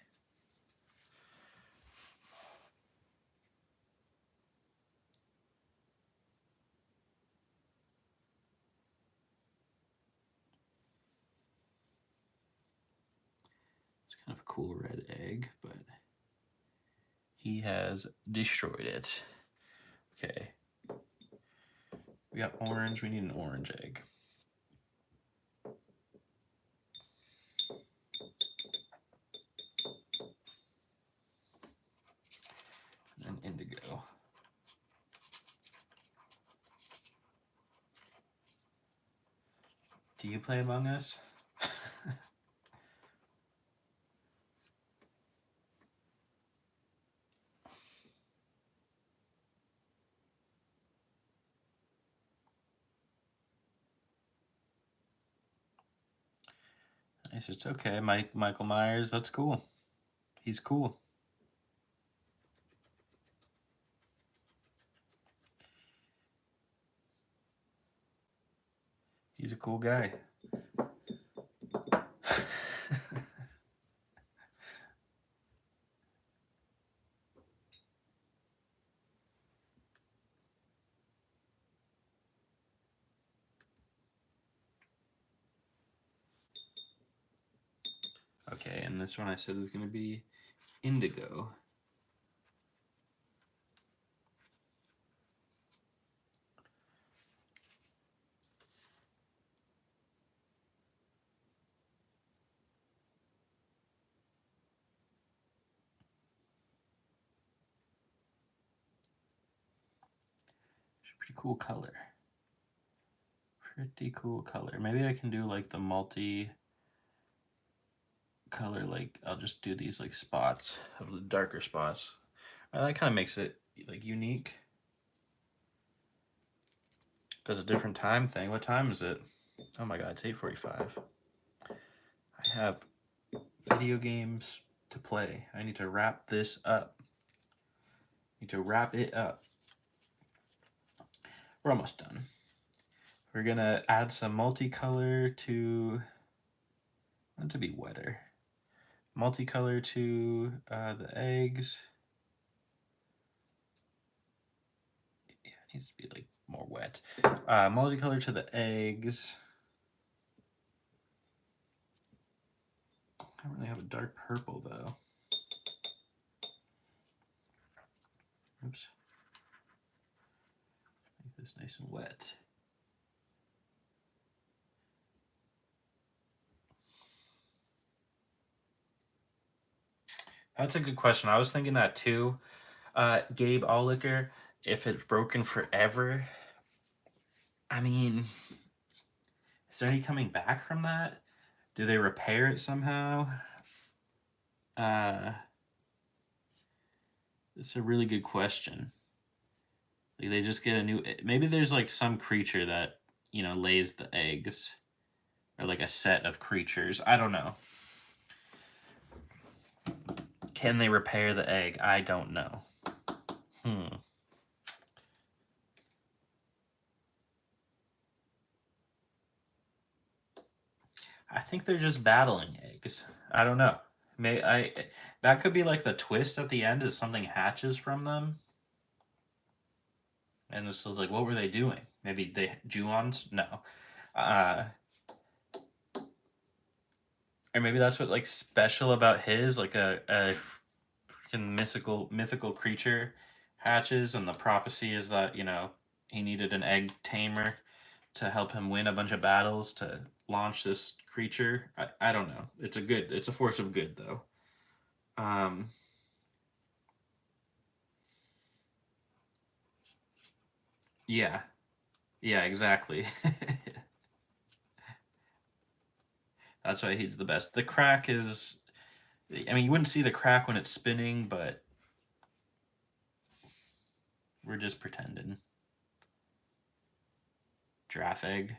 It's kind of a cool red egg, but he has destroyed it. Okay. We got orange. We need an orange egg. And indigo. Do you play Among Us? Nice, it's okay. Michael Myers, that's cool. He's cool. He's a cool guy. Okay, and this one I said is going to be indigo. Pretty cool color. Pretty cool color. Maybe I can do like the multi color, like I'll just do these like spots of the darker spots. That kind of makes it like unique. Does a different time thing. What time is it? Oh my god, it's 8:45. I have video games to play. I need to wrap this up. Need to wrap it up. We're almost done. We're gonna add some multicolor to, want it to be wetter. Multicolor to the eggs. Yeah, it needs to be like more wet. Multicolor to the eggs. I don't really have a dark purple though. Oops. Make this nice and wet. That's a good question. I was thinking that too. Gabe Olicker, if it's broken forever, I mean, is there any coming back from that? Do they repair it somehow? It's a really good question. Like they just get a new. Maybe there's like some creature that lays the eggs, or like a set of creatures. I don't know. Can they repair the egg? I don't know. I think they're just battling eggs. I don't know. That could be like the twist at the end is something hatches from them. And this is like, what were they doing? Maybe they Juons? No. Or maybe that's what like special about his, like a freaking mythical creature hatches, and the prophecy is that he needed an egg tamer to help him win a bunch of battles to launch this creature. I don't know. It's a force of good though. Yeah. Yeah, exactly. That's why he's the best. The crack is, I mean, you wouldn't see the crack when it's spinning, but we're just pretending. Giraffe egg.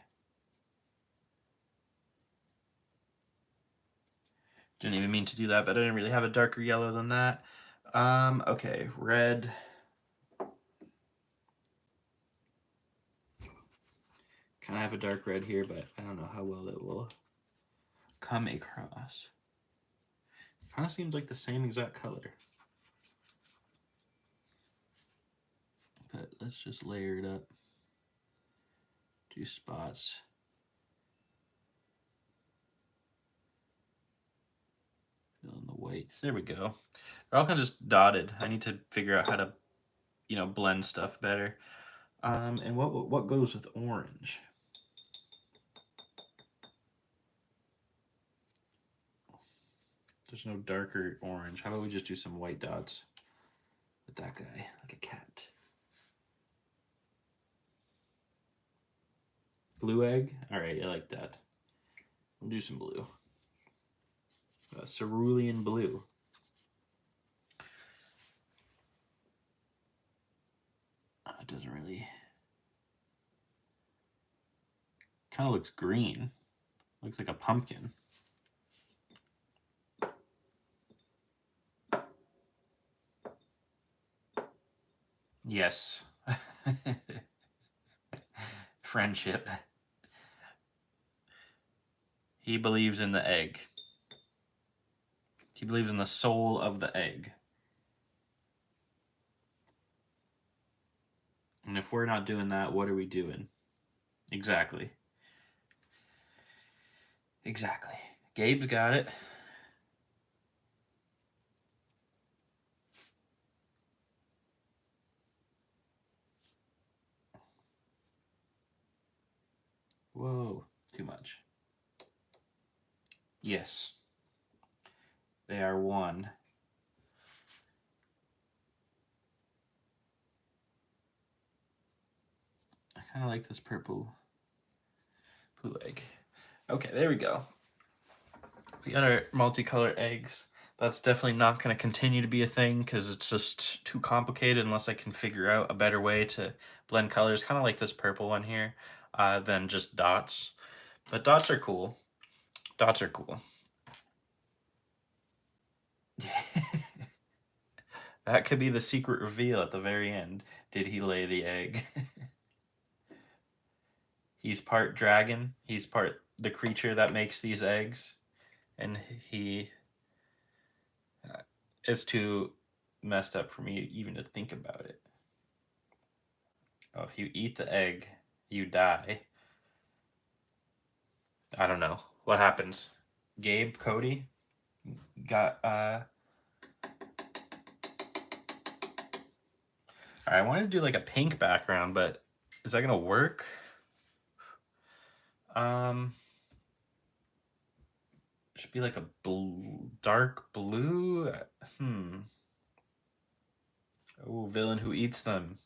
Didn't even mean to do that, but I didn't really have a darker yellow than that. Okay, red. Kind of have a dark red here, but I don't know how well it will come across. Kind of seems like the same exact color. But let's just layer it up. 2 spots. Fill in the whites. There we go. They're all kind of just dotted. I need to figure out how to, blend stuff better. And what goes with orange? There's no darker orange. How about we just do some white dots with that guy, like a cat? Blue egg? All right, I like that. We'll do some blue. Cerulean blue. It doesn't really... Kind of looks green. Looks like a pumpkin. Yes. Friendship. He believes in the egg. He believes in the soul of the egg. And if we're not doing that, what are we doing? Exactly. Exactly. Gabe's got it. Whoa, too much. Yes. They are one. I kind of like this purple blue egg. Okay, there we go. We got our multicolor eggs. That's definitely not going to continue to be a thing because it's just too complicated unless I can figure out a better way to blend colors, kind of like this purple one here, than just dots. But dots are cool. Dots are cool. That could be the secret reveal at the very end. Did he lay the egg? He's part dragon. He's part the creature that makes these eggs. And he... it's too messed up for me even to think about it. Oh, if you eat the egg, you die. I don't know. What happens? Gabe, Cody got I wanted to do like a pink background, but is that gonna work? Should be like a dark blue. Oh, villain who eats them.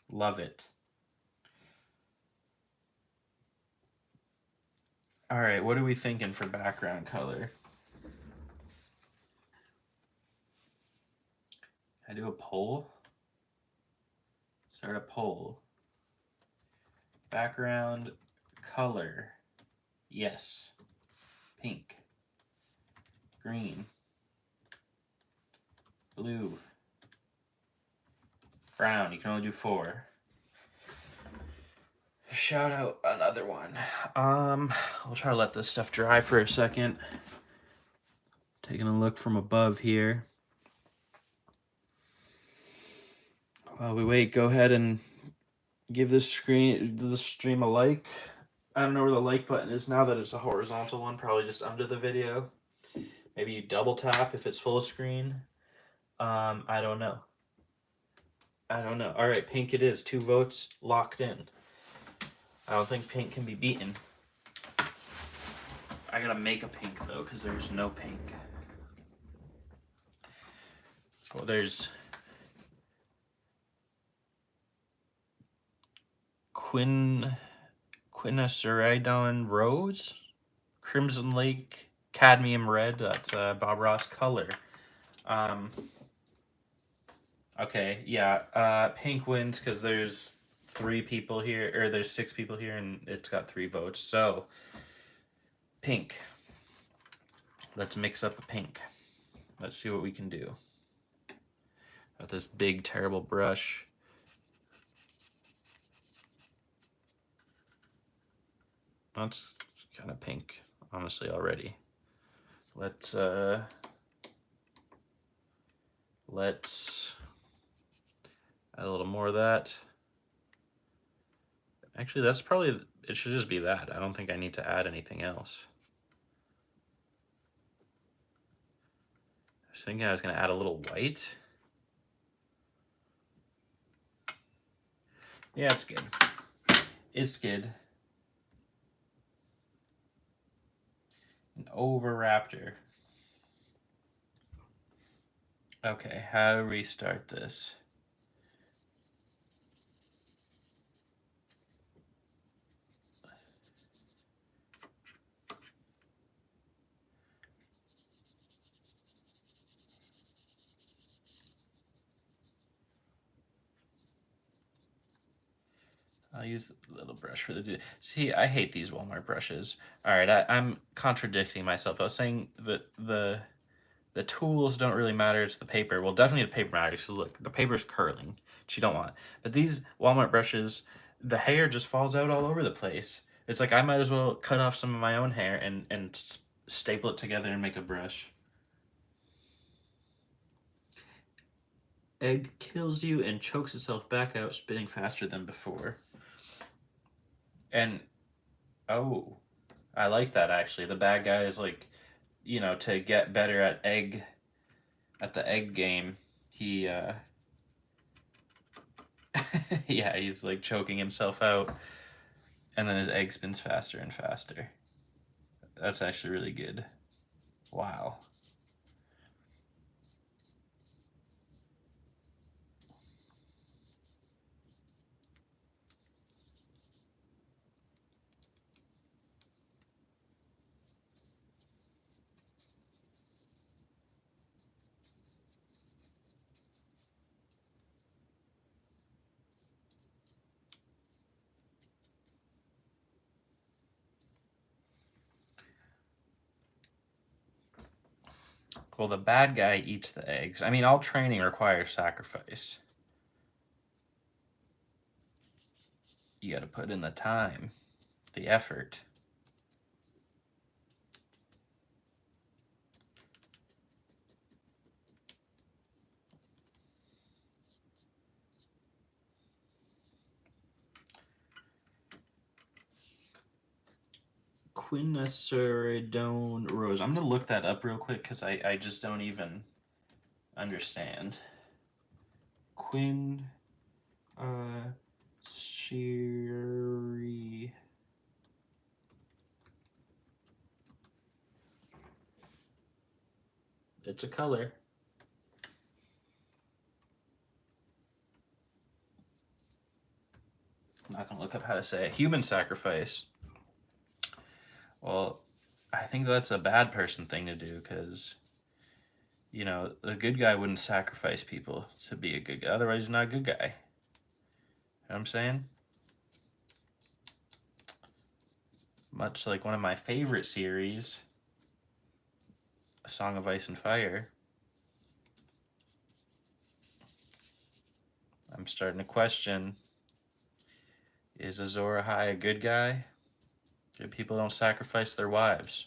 Love it. All right, what are we thinking for background color? I do a poll. Start a poll. Background color. Yes. Pink. Green. Blue. Brown. You can only do 4. Shout out another one. I'll try to let this stuff dry for a second. Taking a look from above here. While we wait, go ahead and give this stream a like. I don't know where the like button is now that it's a horizontal one, probably just under the video. Maybe you double tap if it's full screen. I don't know. All right, pink it is. 2 votes locked in. I don't think pink can be beaten. I gotta make a pink though, because there's no pink. Well, there's Quinaceridon Rose, Crimson Lake, Cadmium Red. That's Bob Ross color. Okay, yeah. Pink wins because there's 3 people here, or there's 6 people here, and it's got 3 votes. So, pink. Let's mix up a pink. Let's see what we can do. Got this big, terrible brush. That's kind of pink, honestly, already. Let's add a little more of that. Actually, that's probably, it should just be that. I don't think I need to add anything else. I was thinking I was going to add a little white. Yeah, it's good. It's good. An Overraptor. Okay, how do we start this? I'll use the little brush for the... See, I hate these Walmart brushes. All right, I'm contradicting myself. I was saying that the tools don't really matter. It's the paper. Well, definitely the paper matters. So look, the paper's curling, which you don't want. But these Walmart brushes, the hair just falls out all over the place. It's like I might as well cut off some of my own hair and staple it together and make a brush. Egg kills you and chokes itself back out, spitting faster than before. And, oh, I like that actually. The bad guy is like, you know, to get better at the egg game, he, yeah, he's like choking himself out, and then his egg spins faster and faster. That's actually really good. Wow. Well, the bad guy eats the eggs. I mean, all training requires sacrifice. You got to put in the time, the effort. Quinaceridone rose. I'm going to look that up real quick because I just don't even understand. Quinaceridone. It's a color. I'm not going to look up how to say it. Human sacrifice. Well, I think that's a bad person thing to do because, you know, the good guy wouldn't sacrifice people to be a good guy. Otherwise, he's not a good guy. You know what I'm saying? Much like one of my favorite series, A Song of Ice and Fire. I'm starting to question, is Azor Ahai a good guy? Good people don't sacrifice their wives.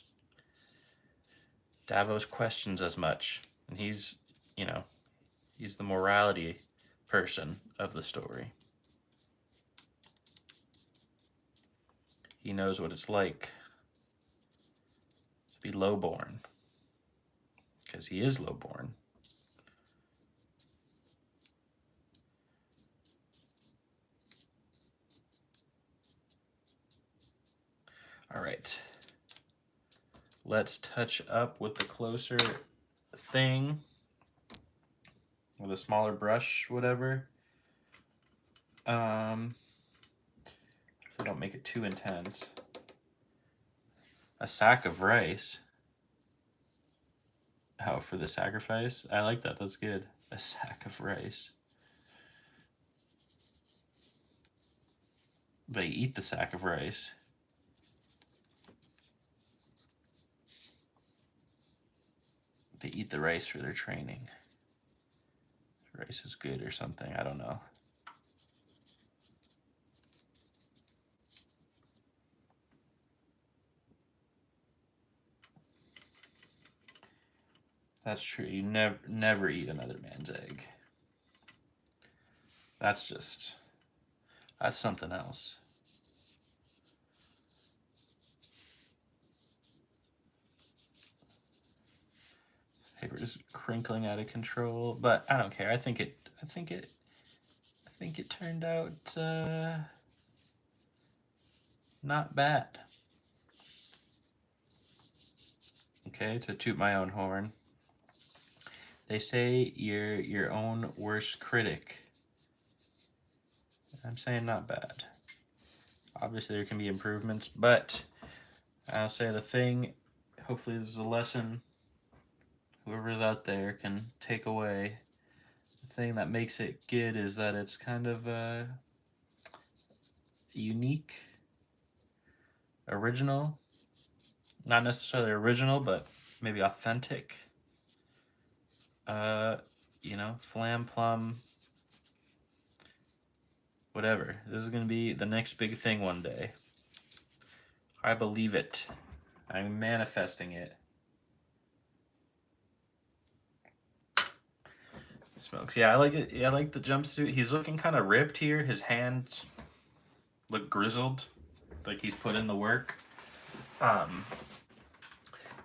Davos questions as much. And he's, you know, he's the morality person of the story. He knows what it's like to be lowborn. Because he is lowborn. All right. Let's touch up with the closer thing. With a smaller brush, whatever. So don't make it too intense. A sack of rice. Oh, for the sacrifice? I like that. That's good. A sack of rice. They eat the sack of rice. They eat the rice for their training. Rice is good or something. I don't know. That's true. You never eat another man's egg. That's something else. Paper is crinkling out of control, but I don't care. I think it turned out not bad. Okay, to toot my own horn. They say you're your own worst critic. I'm saying not bad. Obviously there can be improvements, but I'll say the thing, hopefully this is a lesson whoever's out there can take away. The thing that makes it good is that it's kind of unique, original, not necessarily original, but maybe authentic. You know, flam plum, whatever. This is gonna be the next big thing one day. I believe it. I'm manifesting it. Smokes. Yeah, I like it. Yeah, I like the jumpsuit. He's looking kind of ripped here. His hands look grizzled, like he's put in the work. But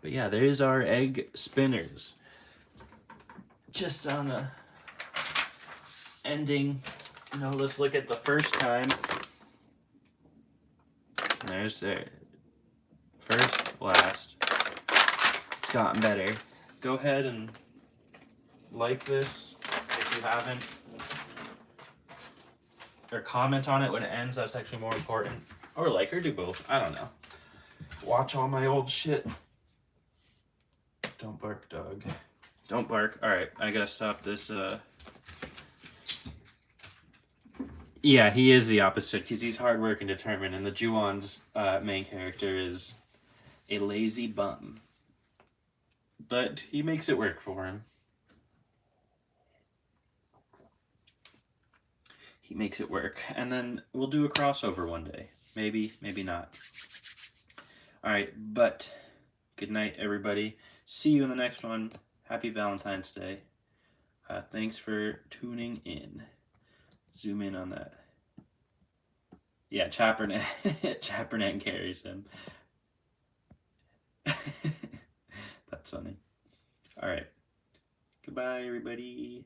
yeah, there's our egg spinners. Just on a ending, let's look at the first time. There's their first blast. It's gotten better. Go ahead and like this if you haven't. Or comment on it when it ends. That's actually more important. Or like, or do both. I don't know. Watch all my old shit. Don't bark, dog. Don't bark. Alright, I gotta stop this. Yeah, he is the opposite because he's hard work and determined, and the Ju-on's main character is a lazy bum. But he makes it work for him. He makes it work. And then we'll do a crossover one day. Maybe, maybe not. Alright, but good night, everybody. See you in the next one. Happy Valentine's Day. Thanks for tuning in. Zoom in on that. Yeah, Chappernet. Chappernet carries him. That's funny. Alright. Goodbye, everybody.